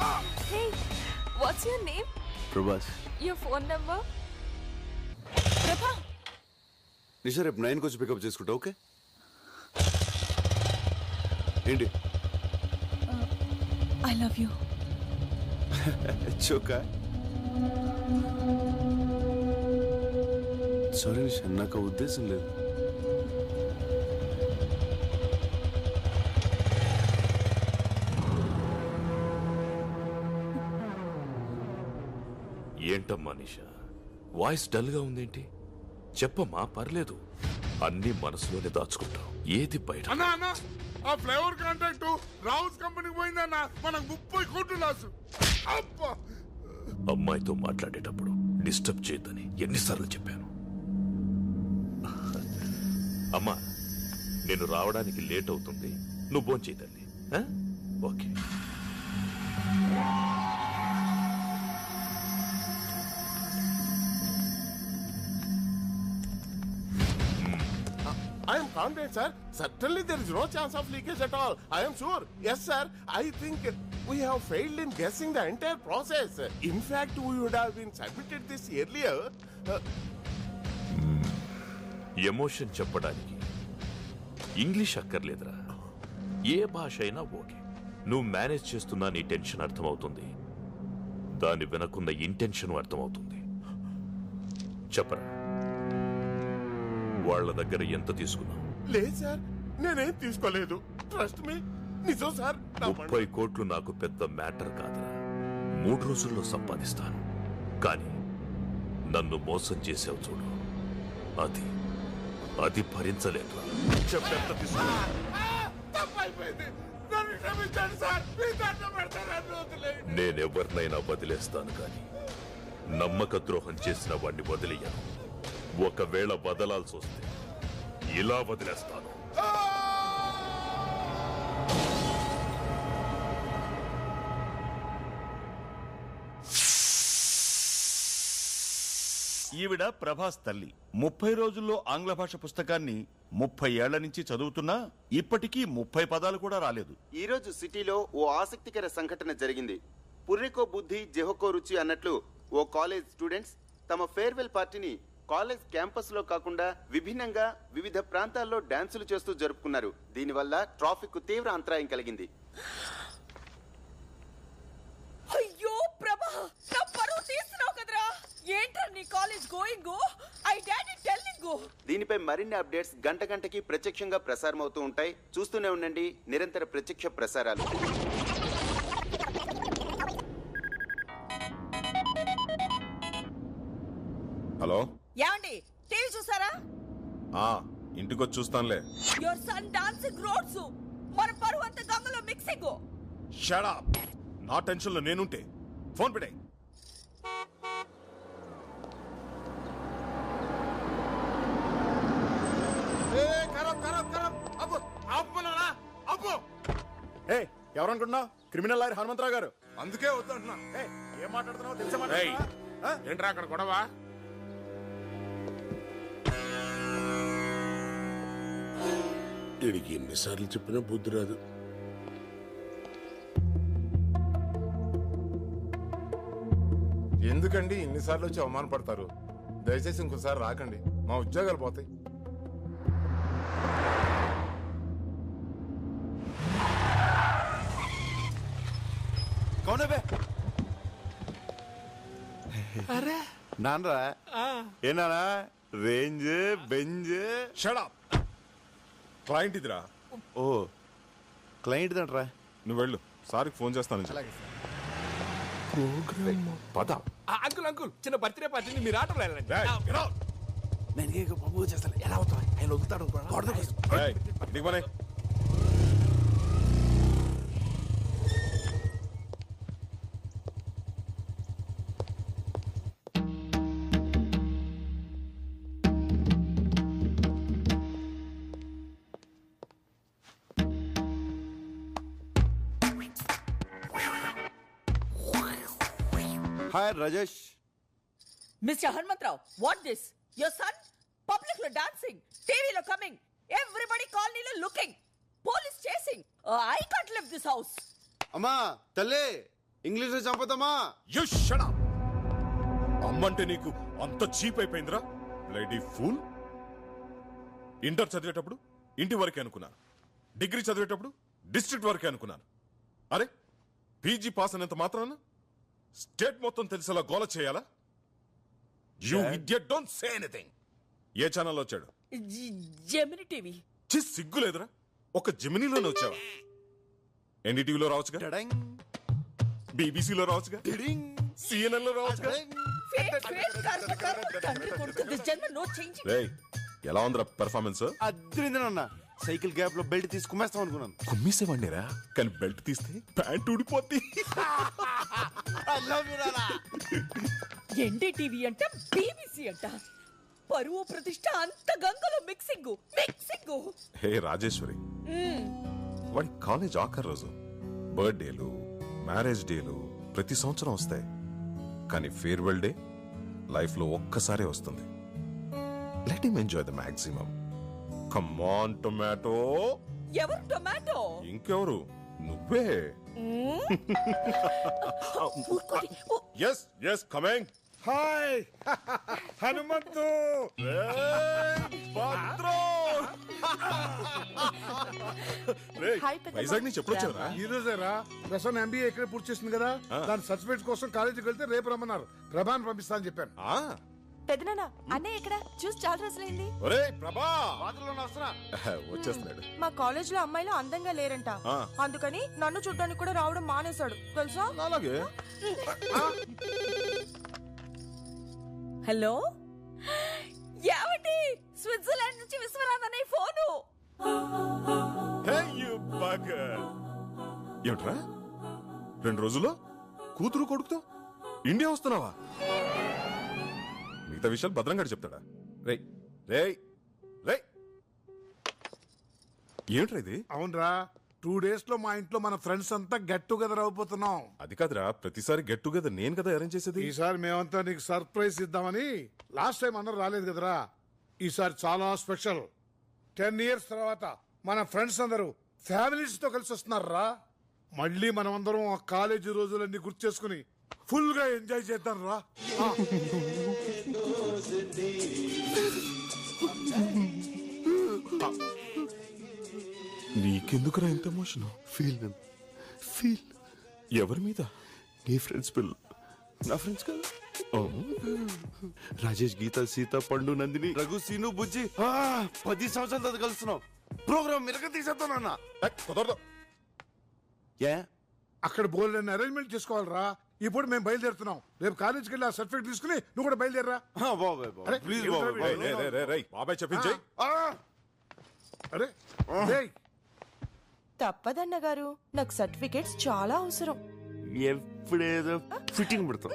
Hey, what's your name? Prabhas. Your phone number? ప్రభా నిషా రేపు 9 వచ్చి పికప్ చేసుకుంటా. ఓకే ఏంటి? I love you. చోకా సారీ నిషా, నాకు ఉద్దేశం లేదు. ఏంటమ్మా నిషా, వాయిస్ డల్ గా ఉందేంటి? చెప్పమ్మా, పర్లేదు. అన్ని మనసులోనే దాచుకుంటావు, ఏది బయట. అన్నా అన్నా, ఆ ఫ్లేవర్ కాంట్రాక్ట్ రావుస్ కంపెనీకి పోయిందన్నా, మనకు 30 కోట్లు లాసు. అబ్బా, అమ్మాయితో మాట్లాడేటప్పుడు డిస్టర్బ్ చేయొద్దని ఎన్నిసార్లు చెప్పాను. అమ్మా, నేను రావడానికి లేట్ అవుతుంది, నువ్వు భోంచేయి తల్లి. Okay. I am confident, sir. Certainly there is no chance of leakage at all. I am sure. Yes, sir. I think we have failed in guessing the entire process. In fact, we would have been submitted this earlier. Emotion చెప్పడానికి English అక్కర్లేదురా, ఏ భాష అయినా okay. నువ్వు manage చేస్తున్నా నీ tension అర్థమవుతుంది, దాని వెనకున్న ఇంటెన్షన్ అర్థమవుతుంది. చెప్పరా, వాళ్ళ దగ్గర ఎంత తీసుకున్నావు? లేదు సార్, నేనేం తీసుకోలేదు. ట్రస్ట్ మీ, నిజం సార్. 30 కోట్లు నాకు పెద్ద మ్యాటర్ కాదురా, 3 రోజుల్లో సంపాదిస్తాను. కానీ నన్ను మోసం చేసావు చూడు, అది భరించలేదు. చెప్పెంత తీసుకున్నా? తప్పైపోయింది, నన్ను క్షమించండి సార్. మీ దండం పెడతాను, వదిలేయండి. నేనెవరినైనా వదిలేస్తాను, కానీ నమ్మక ద్రోహం చేసిన వాడిని వదిలేయను. ఒకవేళ వదలాల్సి వస్తే ఇలా వదిలేస్తాను. ఈవిడ ప్రభాస్ తల్లి. 30 రోజుల్లో ఆంగ్ల భాష పుస్తకాన్ని 30 ఏళ్ల నుంచి చదువుతున్నా ఇప్పటికీ 30 పదాలు కూడా రాలేదు. ఈ రోజు సిటీలో ఓ ఆసక్తికర సంఘటన జరిగింది. పుర్రెకో బుద్ధి జెహోకో రుచి అన్నట్లు ఓ కాలేజ్ స్టూడెంట్స్ తమ ఫేర్వెల్ పార్టీని కాలేజ్ క్యాంపస్ లో కాకుండా విభిన్నంగా వివిధ ప్రాంతాల్లో డాన్సులు చేస్తూ జరుపుకున్నారు. దీనివల్ల ట్రాఫిక్ తీవ్ర అంతరాయం కలిగింది. అయ్యో ప్రభా, నా పరువు తీస్తున్నావు కదరా. ఏంట్రా నీ college going? I daddy telling. దీనిపై మరిన్ని అప్డేట్స్ గంట గంటకి ప్రత్యక్షంగా ప్రసారం అవుతూ ఉంటాయి. చూస్తూనే ఉండండి నిరంతర ప్రత్యక్ష ప్రసారాలు. హలో, యాండి టీవీ చూసారా? ఇంటికొచ్చి చూస్తానులే. యువర్ సన్ డాన్సింగ్ రోడ్స్, మన పరువు అంతా గంగలో మిక్సింగ్. Shut up. నా టెన్షన్ లో నేనుంటే ఫోన్ పెట్టే. ఎవరనుకుంటున్నావు? క్రిమినల్ లాయర్ హనుమంతరావు గారు. అందుకే వద్దంటున్నా. ఏం మాట్లాడుతున్నావు తెలుసా? ఏంట్రా అక్కడ గొడవ? వీడికి ఎన్నిసార్లు చెప్పినా బుద్ధి రాదు. ఎందుకండి ఇన్నిసార్లు వచ్చి అవమానపడతారు? దయచేసి ఇంకోసారి రాకండి, మా ఉద్యోగాలు పోతాయి. నాన్నరా ఏనా range Benz. Shut up. Client ఇదిరా. ఓ క్లయింట్ దంట్రా. నువ్వు వెళ్ళు, సార్కి ఫోన్ చేస్తాను. పద. అంకుల్ అంకుల్, చిన్న బర్త్డే పార్టీని మీరు ఆటోలో వెళ్ళండి. నేను బాబు చేస్తాను. ఎలా అవుతా ఆయన వదులుతాడు. Hi Rajesh. Mr. Hanmantrao, what this? Your son? Public lo dancing, TV lo coming, everybody colony lo looking, police chasing. I can't leave this house. అమ్మా తల్లి, ఇంగ్లీష్ లో చంపుతామా? You shut up. అమ్మంటే నీకు అంత చీప్ అయిపోయిందిరా బ్లడీ ఫూల్. ఇంటర్ చదివేటప్పుడు ఇంటి వరకే అనుకున్నాను, డిగ్రీ చదివేటప్పుడు డిస్ట్రిక్ట్ వరకే అనుకున్నాను. అరే పీజీ పాస్ అనేంత మాత్రాన స్టేట్ మొత్తం తెలిసేలా గోల చేయాలా? You idiot, don't say anything. ఏ ఛానల్లో వచ్చాడు? Gemini TV. సిగ్గు లేదురా, ఒక జెమినీలోనే వచ్చావా? ఎన్డీటీవీలో రావచ్చుగా, టడంగ్, బీబీసీలో రావచ్చుగా, టిడింగ్, సిఎన్ఎన్ లో రావచ్చుగా. రేయ్, ఎలా ఉందిరా పెర్ఫార్మెన్స్? అద్రిందనన్న. సైకిల్ గ్యాప్ లో బెల్ట్ తీసి కుమ్మేస్తాం అనుకున్నాను. కుమ్మేసేవాడిరా, కానీ బెల్ట్ తీస్తే ప్యాంట్ ఊడిపోద్ది. ఎన్డీటీవీ అంట, బీబీసీ అంట, పరువు ప్రతిష్ట అంత గంగలో మిక్సింగ్. హే రాజేశ్వరి, వాడి కాలేజ్ ఆఖరి రోజు. బర్త్డేలు, మ్యారేజ్ డేలు ప్రతి సంవత్సరం వస్తాయి, కానీ ఫేర్వెల్ డే లైఫ్ లో ఒక్కసారే వస్తుంది. Let him enjoy the maximum. Come on tomato. ఎవరు టొమాటో? ఇంకెవరు, నువ్వే. Yes yes coming. Hi Hanumanthu. Vizag నుంచి ఎప్పుడు వచ్చావురా? ఈ రోజేరా. ప్రసన్న ఎంబీఏ ఇక్కడే పూర్తి చేసింది కదా, దాని సర్టిఫికేట్ కోసం కాలేజీకి వెళ్తే రేపు రమ్మన్నారు. ప్రభాని పంపిస్తా అని చెప్పాను. పెదనాన్న అన్నయ్య ఎక్కడ? చూసి చాలా రోజులైంది. ఒరేయ్ ప్రభా, వచ్చేస్తున్నాడు. మా కాలేజ్ లో అమ్మాయిలు అందంగా లేరంట, అందుకని నన్ను చూడ్డానికి కూడా రావడం మానేశాడు తెలుసా. అలాగే. హలో, ఏమిటి? స్విట్జర్లాండ్ నుంచి విశ్వనాథ్ అనే ఫోను. ఏమిట్రా 2 రోజుల్లో కూతురు కొడుకుతో ఇండియా వస్తున్నావా? మిగతా విషయాలు భద్రంగా చెప్తాడా? రేయ్ రేయ్ రేయ్, ఏమిట్రా ఇది? అవునరా, 2 days లో మా ఇంట్లో మన ఫ్రెండ్స్ అంతా గెట్ టుగెదర్ అయిపోతున్నాం. అది కాదురా, ప్రతిసారి గెట్ టుగెదర్ నేను కదా అరేంజ్ చేసేది. ఈసారి మేమంతా నీకు సర్ప్రైజ్ ఇద్దామని. లాస్ట్ టైం అందరూ రాలేదు కదరా, ఈసారి చాలా స్పెషల్. 10 years తర్వాత మన ఫ్రెండ్స్ అందరూ ఫ్యామిలీస్ తో కలిసి వస్తున్నారా. మళ్ళీ మనం అందరం ఆ కాలేజీ రోజులన్నీ గుర్తు చేసుకుని ఫుల్ గా ఎంజాయ్ చేద్దాం రా. నీకెందుకురా ఇంత ఎమోషన్? ఫీల్ ఎవరి మీద? నీ ఫ్రెండ్స్ పిల్లలు. నా ఫ్రెండ్స్ కదా, రాజేష్, గీత, సీత, పండు, నందిని, రఘు, సీను, బుజ్జి. 10 సంవత్సరాల తర్వాత కలుస్తున్నాం. ప్రోగ్రామ్ మిరక తీసేస్తానన్నా. కుదరదు. ఏ అక్కడ బోల్డ్ అరేంజ్మెంట్ చేసుకోవాలరా. ఇప్పుడు మేము బయలుదేరుతున్నాం. రేపు కాలేజీకి వెళ్ళి ఆ సర్టిఫికేట్ తీసుకుని నువ్వు కూడా బయలుదేరరా. బాబాయ్ ప్లీజ్ బాబాయ్ చెప్పించాయి. అరే తప్పదన్న గారు, నాకు సర్టిఫికేట్స్ చాలా అవసరం. ఎప్పుడేదో ఫిట్టింగ్ పెడతాం.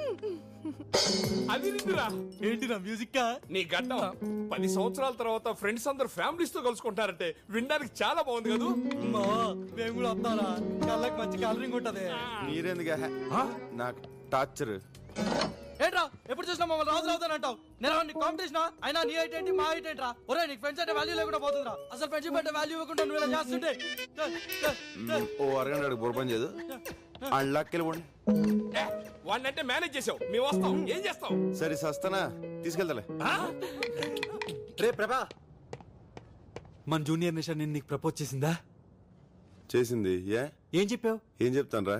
అది నిండురా. ఏంటి నా మ్యూజిక్ నీ గడ్డం 10 సంవత్సరాల తర్వాత ఫ్రెండ్స్ అందరు ఫ్యామిలీస్ తో కలుసుకుంటారంటే వినడానికి చాలా బాగుంది కదా. మేము కూడా వస్తారా? కళ్ళకి మంచి కలరింగ్ ఉంటది. మీరెందుగా నాకు టార్చర్? ఏంట్రా ఎప్పుడు చూసినా మమ్మల్ని రాజు అవుతానంటావు? నేను నీ కాంపిటీషన్ అయినా నీ హైట్ ఏంటి మా హైట్ ఏంట్రా? ఒరే నీకు ఫ్రెండ్స్ అంటే వాల్యూ లేకుండా పోతుందిరా. అసలు ఫ్రెండ్షిప్ అంటే వాల్యూ ఇవ్వకుండా నువ్వు ఇలా చేస్తుంటే ఓ అరగంట బుర్రపని చేయదు. అళ్ళకెళ్ళిపోండి. వాడినంటే మేనేజ్ చేసావు, మేము వస్తాం. ఏం చేస్తాం? సరే సస్తానా, తీసుకెళ్తాలే. రే ప్రభా, మన జూనియర్ నిషా నేను నీకు ప్రపోజ్ చేసిందా? చేసింది. ఏం చెప్పావు? ఏం చెప్తాను రా,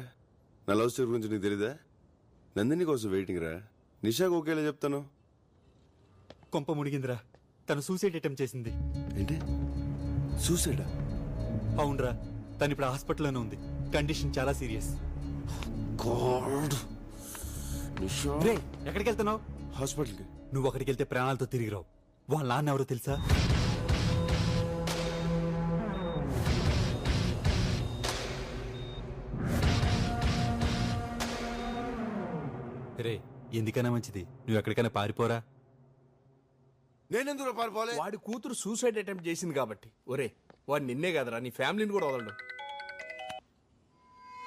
నా లవ్ స్టోరీ గురించి నీకు తెలీదా? నందిని కోసం వెయిటింగ్ రా. నిషాకు ఒకేలా చెప్తాను. కొంప మునిగిందిరా, తను సూసైడ్ అటెంప్ట్ చేసింది. ఏంటి సూసైడా? అవునరా, తను ఇప్పుడు హాస్పిటల్లోనే ఉంది. కండిషన్ చాలా సీరియస్. రే ఎక్కడికి వెళ్తున్నావు? హాస్పిటల్కి. నువ్వు అక్కడికి వెళ్తే ప్రాణాలతో తిరిగి రావు. వాళ్ళ నాన్న ఎవరో తెలుసా? రే ఎందుకైనా మంచిది నువ్వు ఎక్కడికైనా పారిపోరా. నేనెందుకు పారిపోలే? వాడి కూతురు సూసైడ్ అటెంప్ట్ చేసింది కాబట్టి. ఒరే వాడు నిన్నే కదరా, నీ ఫ్యామిలీని కూడా వదలడు.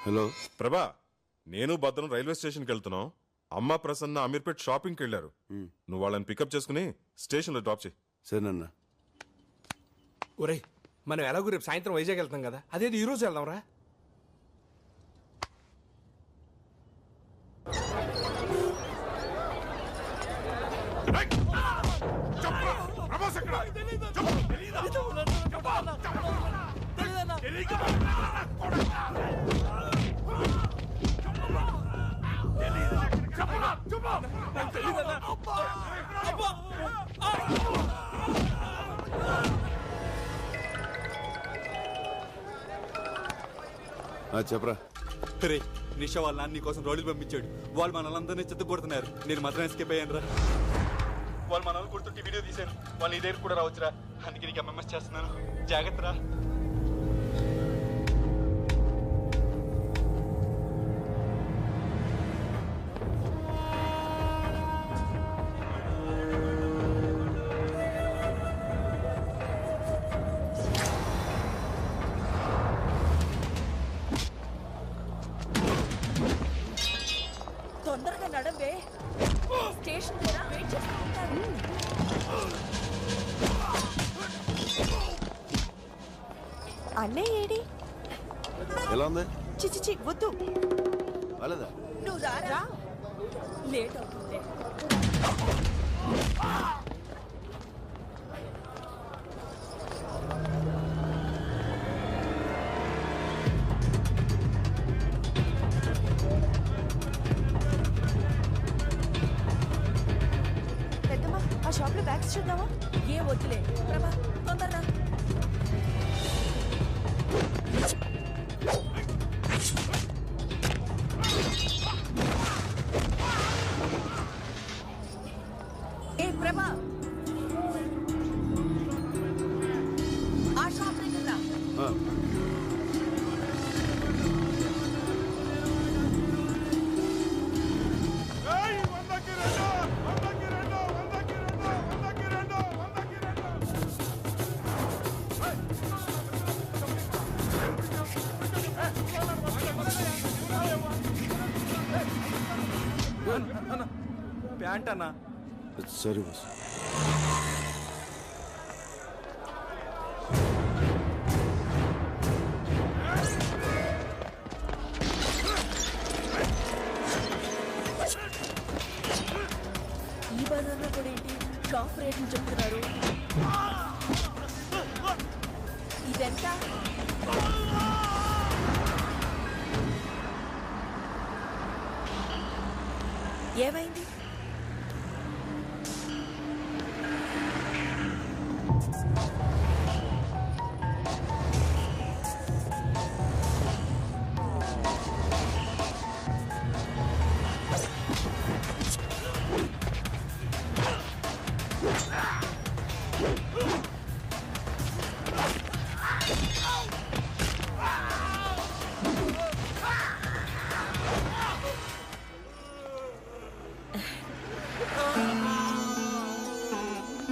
హలో ప్రభా, నేను భద్రం రైల్వే స్టేషన్కి వెళ్తున్నాం. అమ్మ ప్రసన్న అమీర్పేట్ షాపింగ్కి వెళ్ళారు. నువ్వు వాళ్ళని పికప్ చేసుకుని స్టేషన్లో డ్రాప్ చేయి. సరేనన్నా. ఒరే మనం ఎలాగో రేపు సాయంత్రం వైజాగ్ వెళ్తాం కదా, అదేది ఈ రోజు వెళ్దాం రా. ప్రభాస్ ఎక్కడ? చెప్పరా. రే నిషా వాళ్ళ నాన్న కోసం రోడ్లు పంపించాడు. వాళ్ళు మనల్ని చెత్త కొడుతున్నారు. నేను మాత్రం ఎస్కేప్ అయ్యాను రా. వాళ్ళు మనల్ని కొడుతుంటే వీడియో తీశాను. వాళ్ళు ఈ దగ్గర కూడా రావచ్చురా. అందుకే నీకు ఎంఎంఎస్ చేస్తున్నాను. జాగ్రత్త రా. తొందరగా నడవే. స్టేషన్ దగ్గర వెయిట్ చేస్తూ ఉంటారు. అన్నయ్య ఏడి? ఎలా ఉంది? చిచి వద్దు. వాళ్ళదా? నువ్వు రారా, లేట్ అవుతుంది. పెద్దమ్మా ఆ షాప్ లో బ్యాగ్స్ చూద్దామా? ఏ వద్దులే ప్రభా, తొందరగా. ఏ ప్రభా, ఆ షాప్ దగ్గర రా. ప్యాంట్ అన్నా. సరే బాస్. ఈ బజార్లో కూడా ఏంటి షాప్ రేట్లు చెప్తున్నారు? ఇదెంత? ఏమైంది?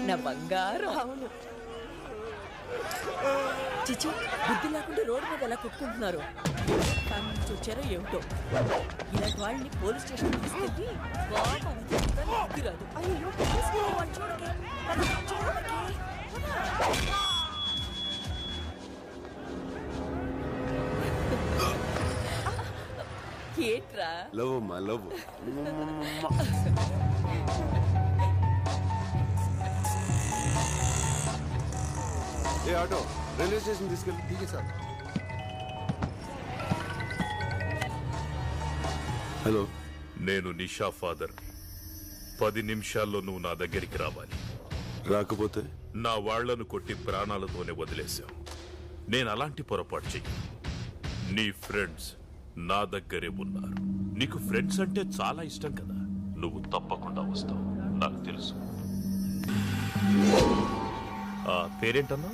నా బంగారం. అవును. చిచి, బుద్ధి లేకుండా రోడ్డు మీద ఎలా కొట్టుకుంటున్నారు? ఫ్యామిలీ నుంచి వచ్చారో ఏమిటో. ఇలాంటి వాళ్ళని పోలీస్ స్టేషన్ తీసుకెళ్ళి బాగా బుద్ధి రాదు. అయ్యో వాడు చూడకే, వాడు చూడకే. ఏంట్రా? లవ్ అమ్మా లవ్. ఏ ఆటో రైల్వే స్టేషన్ తీసుకెళ్ళి. ఠీకే సార్. హలో, నేను నిషా ఫాదర్. 10 నిమిషాల్లో నువ్వు నా దగ్గరికి రావాలి. రాకపోతే నా వాళ్లను కొట్టి ప్రాణాలతోనే వదిలేశావు. నేను అలాంటి పొరపాటు చెయ్యి. నీ ఫ్రెండ్స్ నా దగ్గరే ఉన్నారు. నీకు ఫ్రెండ్స్ అంటే చాలా ఇష్టం కదా. నువ్వు తప్పకుండా వస్తావు, నాకు తెలుసు. ఆ పేరేంటన్నా?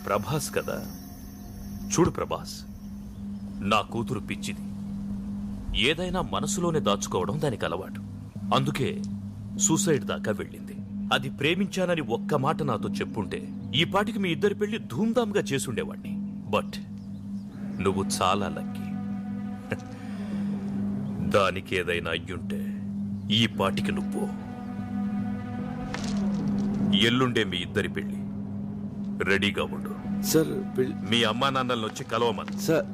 ప్రభాస్ కదా. చూడు ప్రభాస్, నా కూతురు పిచ్చిది. ఏదైనా మనసులోనే దాచుకోవడం దానికి అలవాటు. అందుకే సూసైడ్ దాకా వెళ్ళింది. అది ప్రేమించానని ఒక్క మాట నాతో చెప్పుంటే ఈ పాటికి మీ ఇద్దరి పెళ్లి ధూమ్ధామ్గా చేసుండేవాణ్ణి. బట్ నువ్వు చాలా లక్కీ. దానికి ఏదైనా అయ్యుంటే ఈ పాటికి నువ్వు. ఎల్లుండే మీ ఇద్దరి పెళ్లి. రెడీగా ఉండు. సార్ మీ అమ్మా నాన్నల్ని వచ్చి కలవమని. సార్